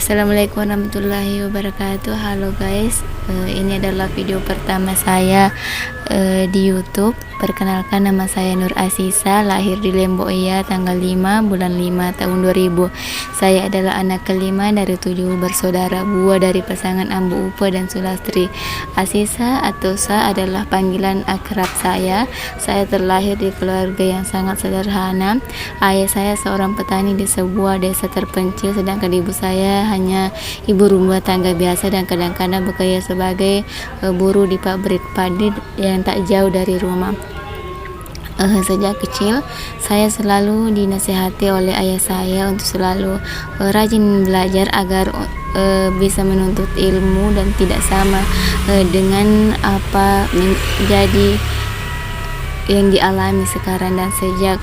Assalamualaikum warahmatullahi wabarakatuh. Halo guys, ini adalah video pertama saya di YouTube. Perkenalkan, nama saya Nur Asisa, lahir di Lembo Iya tanggal 5 bulan 5 tahun 2000. Saya adalah anak kelima dari 7 bersaudara, buah dari pasangan Ambu Upa dan Sulastri. Asisa atau Sa adalah panggilan akrab saya. Saya terlahir di keluarga yang sangat sederhana. Ayah saya seorang petani di sebuah desa terpencil, sedangkan ibu saya hanya ibu rumah tangga biasa dan kadang-kadang bekerja sebagai buruh di pabrik padi yang tak jauh dari rumah. Sejak kecil saya selalu dinasihati oleh ayah saya untuk selalu rajin belajar agar bisa menuntut ilmu dan tidak sama dengan apa menjadi yang dialami sekarang. Dan sejak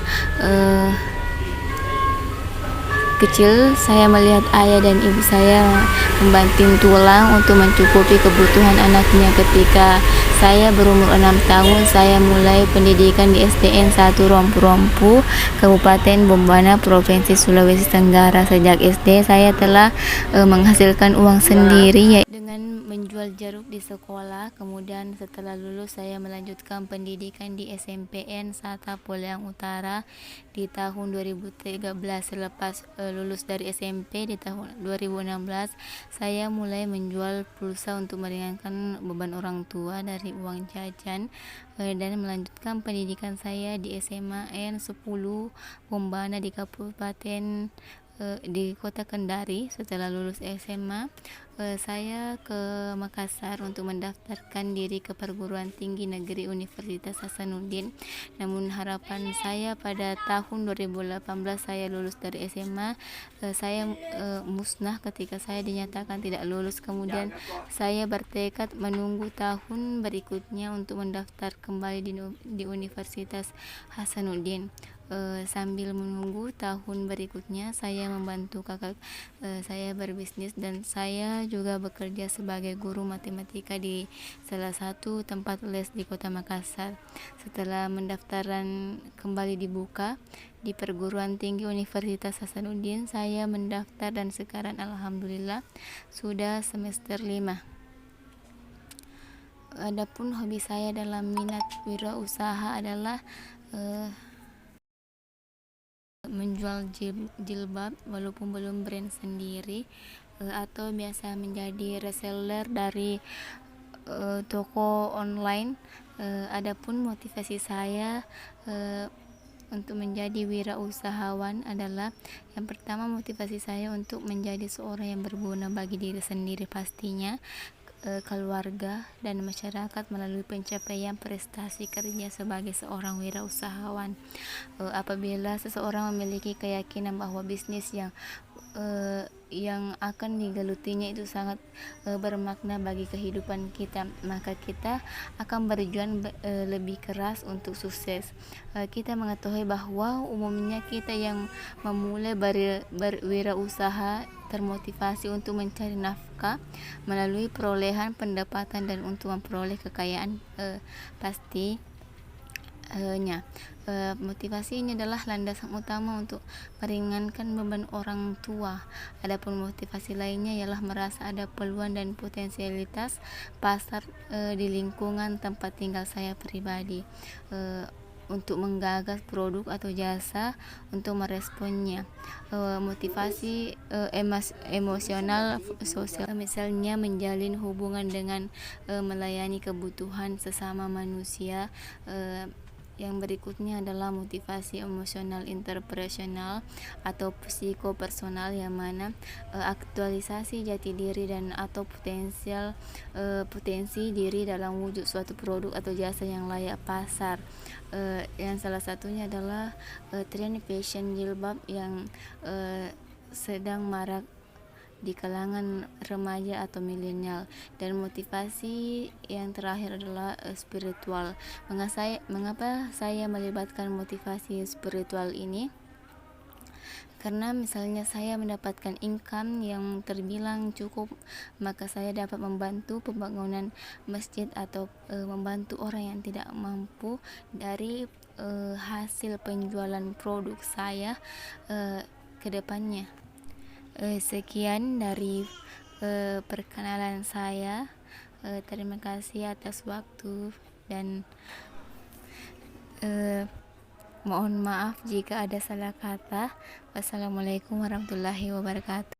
kecil saya melihat ayah dan ibu saya membanting tulang untuk mencukupi kebutuhan anaknya. Ketika saya berumur 6 tahun, saya mulai pendidikan di SDN 1 Rompu-Rompu, Kabupaten Bombana, Provinsi Sulawesi Tenggara. Sejak SD saya telah menghasilkan uang sendiri dengan menjual jeruk di sekolah. Kemudian setelah lulus saya melanjutkan pendidikan di SMPN Sata Poliang Utara di tahun 2013. Selepas lulus dari SMP di tahun 2016, saya mulai menjual pulsa untuk meringankan beban orang tua dari uang jajan dan melanjutkan pendidikan saya di SMA N 10 Bombana di Kabupaten di Kota Kendari. Setelah lulus SMA, saya ke Makassar untuk mendaftarkan diri ke perguruan tinggi negeri Universitas Hasanuddin. Namun harapan saya pada tahun 2018 saya lulus dari SMA, saya musnah ketika saya dinyatakan tidak lulus. Kemudian saya bertekad menunggu tahun berikutnya untuk mendaftar kembali di Universitas Hasanuddin. Sambil menunggu tahun berikutnya, saya membantu kakak saya berbisnis dan saya juga bekerja sebagai guru matematika di salah satu tempat les di Kota Makassar. Setelah mendaftaran kembali dibuka di perguruan tinggi Universitas Hasanuddin, saya mendaftar dan sekarang alhamdulillah sudah semester 5. Adapun hobi saya dalam minat wirausaha adalah menjual jilbab walaupun belum brand sendiri, atau biasa menjadi reseller dari toko online. Adapun motivasi saya untuk menjadi wirausahawan adalah, yang pertama, motivasi saya untuk menjadi seorang yang berguna bagi diri sendiri pastinya, keluarga dan masyarakat melalui pencapaian prestasi kerja sebagai seorang wirausahawan. Apabila seseorang memiliki keyakinan bahwa bisnis yang akan digelutinya itu sangat bermakna bagi kehidupan kita, maka kita akan berjuang lebih keras untuk sukses. Kita mengetahui bahwa umumnya kita yang memulai berwirausaha termotivasi untuk mencari nafkah melalui perolehan pendapatan dan untuk memperoleh kekayaan pastinya. Motivasi ini adalah landasan utama untuk meringankan beban orang tua. Adapun motivasi lainnya ialah merasa ada peluang dan potensialitas pasar di lingkungan tempat tinggal saya pribadi, untuk menggagas produk atau jasa untuk meresponnya. Motivasi emosional sosial, misalnya menjalin hubungan dengan melayani kebutuhan sesama manusia. Yang berikutnya adalah motivasi emosional interpersonal atau psikopersonal, yang mana aktualisasi jati diri dan atau potensi diri dalam wujud suatu produk atau jasa yang layak pasar. Yang salah satunya adalah tren fashion jilbab yang sedang marak di kalangan remaja atau milenial. Dan motivasi yang terakhir adalah spiritual. Mengapa saya melibatkan motivasi spiritual ini? Karena misalnya saya mendapatkan income yang terbilang cukup, maka saya dapat membantu pembangunan masjid atau membantu orang yang tidak mampu dari hasil penjualan produk saya ke depannya. Sekian dari perkenalan saya. Terima kasih atas waktu dan mohon maaf jika ada salah kata. Wassalamualaikum warahmatullahi wabarakatuh.